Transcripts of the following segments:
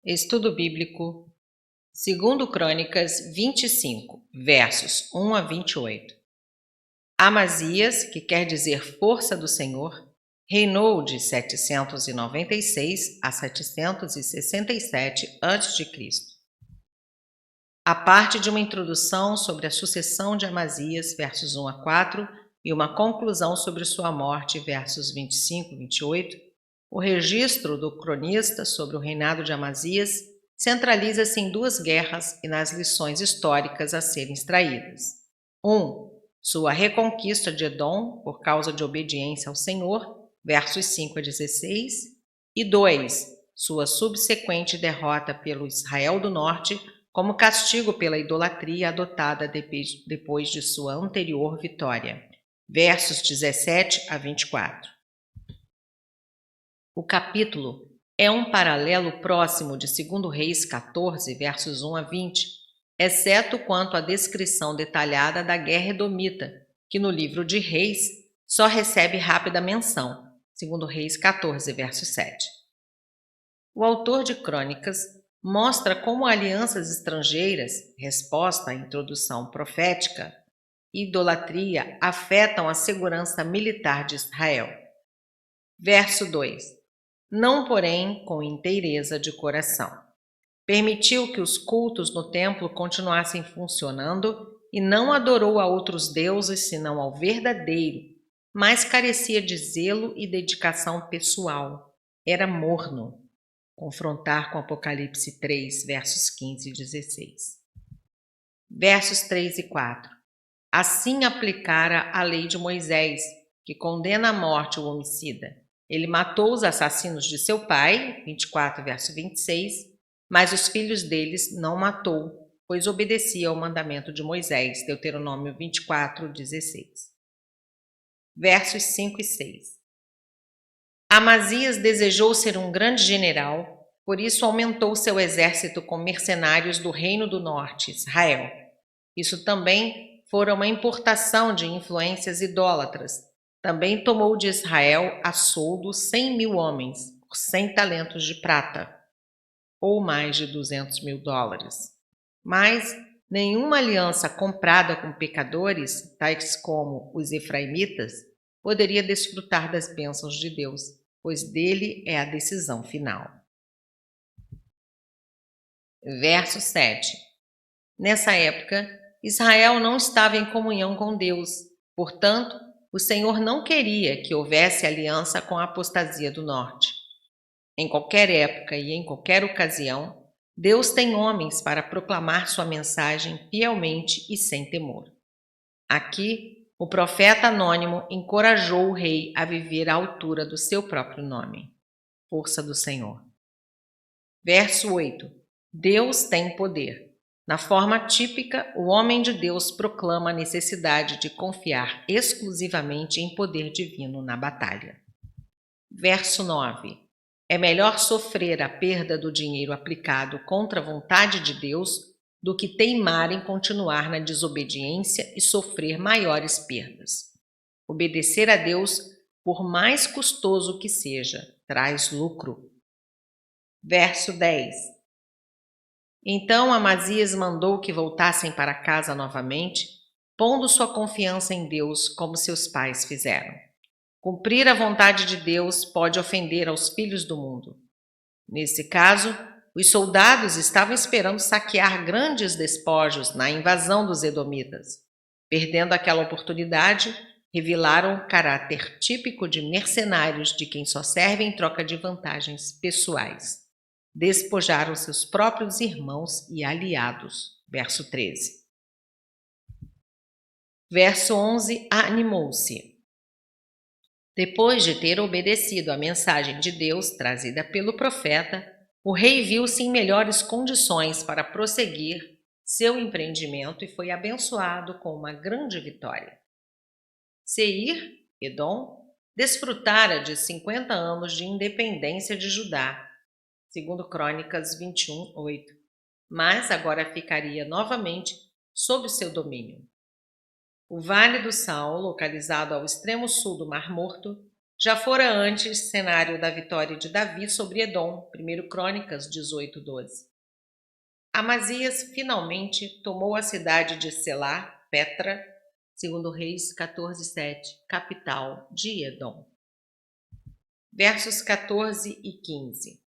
Estudo Bíblico, segundo Crônicas 25, versos 1 a 28. Amazias, que quer dizer força do Senhor, reinou de 796 a 767 a.C. A parte de uma introdução sobre a sucessão de Amazias, versos 1 a 4, e uma conclusão sobre sua morte, versos 25 e 28, o registro do cronista sobre o reinado de Amazias centraliza-se em duas guerras e nas lições históricas a serem extraídas. 1. Sua reconquista de Edom por causa de obediência ao Senhor, versos 5 a 16, e 2. Sua subsequente derrota pelo Israel do Norte como castigo pela idolatria adotada depois de sua anterior vitória, versos 17 a 24. O capítulo é um paralelo próximo de 2 Reis 14, versos 1 a 20, exceto quanto à descrição detalhada da guerra edomita, que no livro de Reis só recebe rápida menção, 2 Reis 14, verso 7. O autor de Crônicas mostra como alianças estrangeiras, resposta à introdução profética, e idolatria afetam a segurança militar de Israel. Verso 2. Não, porém, com inteireza de coração. Permitiu que os cultos no templo continuassem funcionando e não adorou a outros deuses senão ao verdadeiro, mas carecia de zelo e dedicação pessoal. Era morno. Confrontar com Apocalipse 3, versos 15 e 16. Versos 3 e 4. Assim aplicara a lei de Moisés, que condena à morte o homicida. Ele matou os assassinos de seu pai, 24, verso 26, mas os filhos deles não matou, pois obedecia ao mandamento de Moisés, Deuteronômio 24, 16. Versos 5 e 6. Amazias desejou ser um grande general, por isso aumentou seu exército com mercenários do Reino do Norte, Israel. Isso também fora uma importação de influências idólatras. Também tomou de Israel a soldo 100.000 homens, por 100 talentos de prata, ou mais de $200.000. Mas nenhuma aliança comprada com pecadores, tais como os efraimitas, poderia desfrutar das bênçãos de Deus, pois dele é a decisão final. Verso 7. Nessa época, Israel não estava em comunhão com Deus, portanto, o Senhor não queria que houvesse aliança com a apostasia do norte. Em qualquer época e em qualquer ocasião, Deus tem homens para proclamar sua mensagem fielmente e sem temor. Aqui, o profeta anônimo encorajou o rei a viver à altura do seu próprio nome. Força do Senhor. Verso 8. Deus tem poder. Na forma típica, o homem de Deus proclama a necessidade de confiar exclusivamente em poder divino na batalha. Verso 9. É melhor sofrer a perda do dinheiro aplicado contra a vontade de Deus do que teimar em continuar na desobediência e sofrer maiores perdas. Obedecer a Deus, por mais custoso que seja, traz lucro. Verso 10. Então Amazias mandou que voltassem para casa novamente, pondo sua confiança em Deus como seus pais fizeram. Cumprir a vontade de Deus pode ofender aos filhos do mundo. Nesse caso, os soldados estavam esperando saquear grandes despojos na invasão dos edomitas. Perdendo aquela oportunidade, revelaram o caráter típico de mercenários de quem só servem em troca de vantagens pessoais. Despojaram seus próprios irmãos e aliados. Verso 13. Verso 11. Animou-se. Depois de ter obedecido à mensagem de Deus trazida pelo profeta, o rei viu-se em melhores condições para prosseguir seu empreendimento e foi abençoado com uma grande vitória. Seir, Edom, desfrutara de 50 anos de independência de Judá, segundo Crônicas 21, 8, mas agora ficaria novamente sob seu domínio. O Vale do Sal, localizado ao extremo sul do Mar Morto, já fora antes cenário da vitória de Davi sobre Edom, 1 Crônicas 18:12. Amazias finalmente tomou a cidade de Selá, Petra, 2 Reis 14:7, capital de Edom. Versos 14 e 15.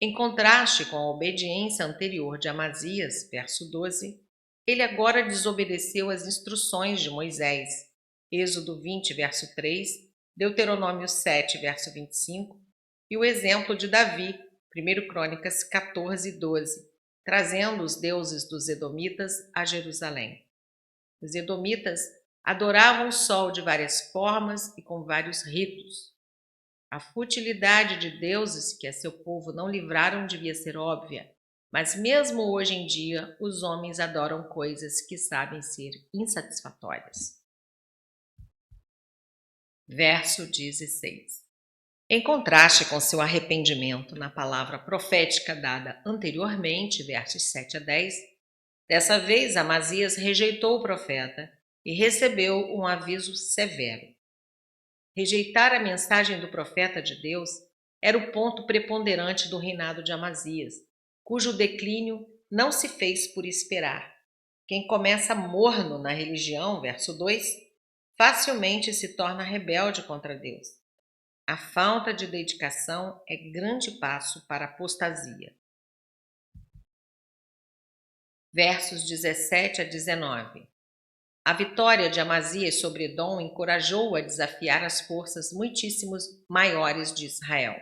Em contraste com a obediência anterior de Amazias, verso 12, ele agora desobedeceu as instruções de Moisés, Êxodo 20, verso 3, Deuteronômio 7, verso 25, e o exemplo de Davi, 1 Crônicas 14, 12, trazendo os deuses dos Edomitas a Jerusalém. Os Edomitas adoravam o sol de várias formas e com vários ritos. A futilidade de deuses que a seu povo não livraram devia ser óbvia, mas mesmo hoje em dia os homens adoram coisas que sabem ser insatisfatórias. Verso 16. Em contraste com seu arrependimento na palavra profética dada anteriormente, versos 7 a 10, dessa vez Amazias rejeitou o profeta e recebeu um aviso severo. Rejeitar a mensagem do profeta de Deus era o ponto preponderante do reinado de Amazias, cujo declínio não se fez por esperar. Quem começa morno na religião, verso 2, facilmente se torna rebelde contra Deus. A falta de dedicação é grande passo para a apostasia. Versos 17 a 19. A vitória de Amazias sobre Edom encorajou-o a desafiar as forças muitíssimos maiores de Israel.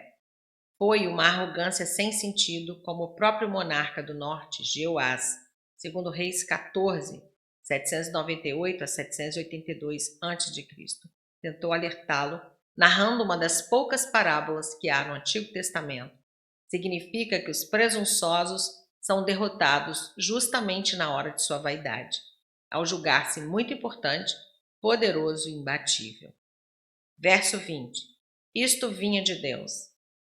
Foi uma arrogância sem sentido, como o próprio monarca do norte, Jeoás, 2 Reis 14, 798 a 782 a.C., tentou alertá-lo, narrando uma das poucas parábolas que há no Antigo Testamento. Significa que os presunçosos são derrotados justamente na hora de sua vaidade, ao julgar-se muito importante, poderoso e imbatível. Verso 20. Isto vinha de Deus.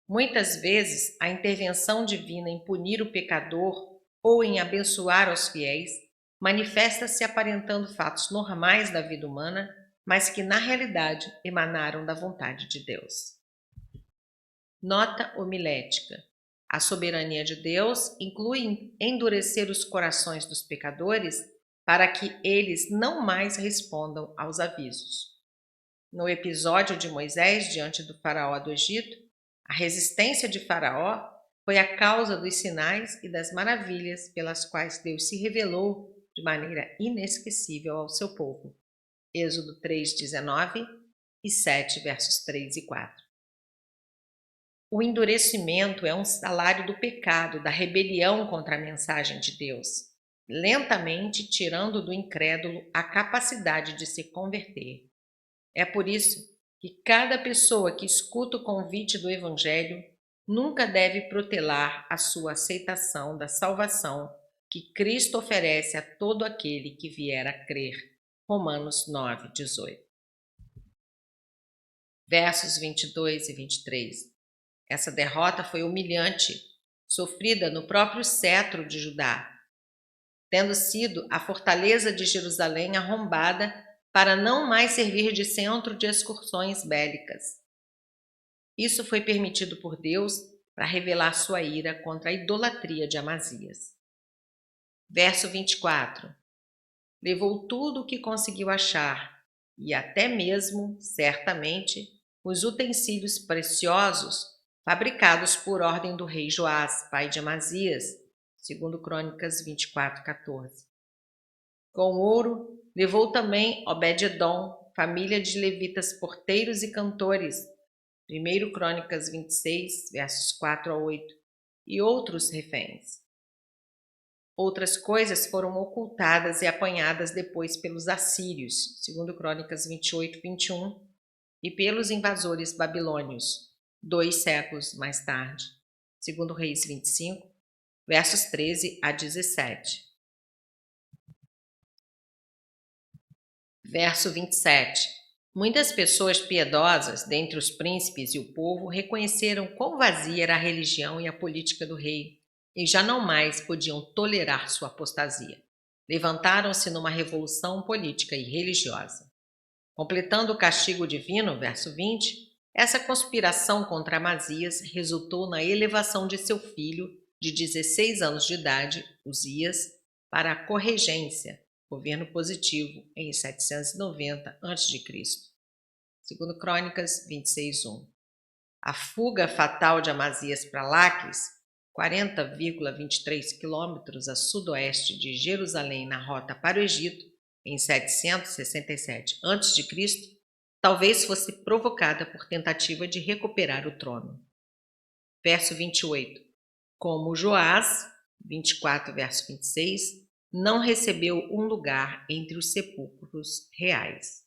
Muitas vezes, a intervenção divina em punir o pecador ou em abençoar os fiéis manifesta-se aparentando fatos normais da vida humana, mas que na realidade emanaram da vontade de Deus. Nota homilética. A soberania de Deus inclui endurecer os corações dos pecadores para que eles não mais respondam aos avisos. No episódio de Moisés diante do faraó do Egito, a resistência de Faraó foi a causa dos sinais e das maravilhas pelas quais Deus se revelou de maneira inesquecível ao seu povo. Êxodo 3:19 e 7, versos 3 e 4. O endurecimento é um salário do pecado, da rebelião contra a mensagem de Deus, lentamente tirando do incrédulo a capacidade de se converter. É por isso que cada pessoa que escuta o convite do Evangelho nunca deve protelar a sua aceitação da salvação que Cristo oferece a todo aquele que vier a crer. Romanos 9:18. Versos 22 e 23. Essa derrota foi humilhante, sofrida no próprio cetro de Judá, tendo sido a fortaleza de Jerusalém arrombada para não mais servir de centro de excursões bélicas. Isso foi permitido por Deus para revelar sua ira contra a idolatria de Amazias. Verso 24. Levou tudo o que conseguiu achar, e até mesmo, certamente, os utensílios preciosos fabricados por ordem do rei Joás, pai de Amazias, 2 Crônicas 24:14. Com ouro, levou também Obed-edom, família de levitas porteiros e cantores, 1 Crônicas 26, versos 4 a 8, e outros reféns. Outras coisas foram ocultadas e apanhadas depois pelos assírios, 2 Crônicas 28, 21, e pelos invasores babilônios, 2 séculos mais tarde, 2 Reis 25, versos 13 a 17. Verso 27. Muitas pessoas piedosas, dentre os príncipes e o povo, reconheceram quão vazia era a religião e a política do rei, e já não mais podiam tolerar sua apostasia. Levantaram-se numa revolução política e religiosa. Completando o castigo divino, verso 20, essa conspiração contra Amazias resultou na elevação de seu filho, de 16 anos de idade, Uzias, para a corregência, governo positivo, em 790 a.C. Segundo Crônicas 26:1. A fuga fatal de Amazias para Laques, 40,23 quilômetros a sudoeste de Jerusalém na rota para o Egito, em 767 a.C., talvez fosse provocada por tentativa de recuperar o trono. Verso 28. Como Joás, 24, verso 26, não recebeu um lugar entre os sepulcros reais.